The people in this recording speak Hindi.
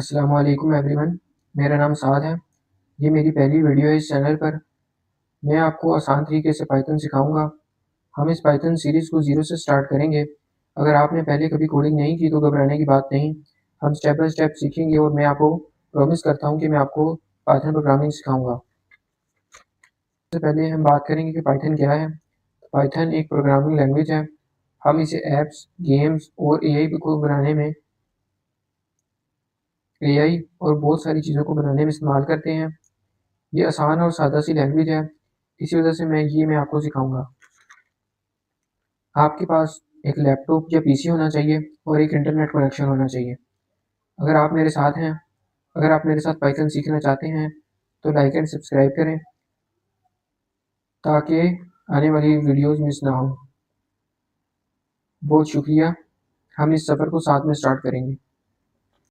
अस्सलाम वालेकुम एवरीवन। मेरा नाम साद है। ये मेरी पहली वीडियो है इस चैनल पर। मैं आपको आसान तरीके से पाइथन सिखाऊंगा। हम इस पाइथन सीरीज़ को ज़ीरो से स्टार्ट करेंगे। अगर आपने पहले कभी कोडिंग नहीं की तो घबराने की बात नहीं। हम स्टेप बाय स्टेप सीखेंगे और मैं आपको प्रॉमिस करता हूँ कि मैं आपको पाइथन प्रोग्रामिंग सिखाऊंगा। सबसे पहले हम बात करेंगे कि पाइथन क्या है। पाइथन एक प्रोग्रामिंग लैंग्वेज है। हम इसे ऐप्स, गेम्स और एआई को बनाने में एआई और बहुत सारी चीज़ों को बनाने में इस्तेमाल करते हैं। ये आसान और सादा सी लैंग्वेज है, इसी वजह से मैं आपको सिखाऊंगा। आपके पास एक लैपटॉप या पीसी होना चाहिए और एक इंटरनेट कनेक्शन होना चाहिए। अगर आप मेरे साथ हैं अगर आप मेरे साथ पाइथन सीखना चाहते हैं तो लाइक एंड सब्सक्राइब करें ताकि आने वाली वीडियोस मिस ना हो। बहुत शुक्रिया। हम इस सफ़र को साथ में स्टार्ट करेंगे।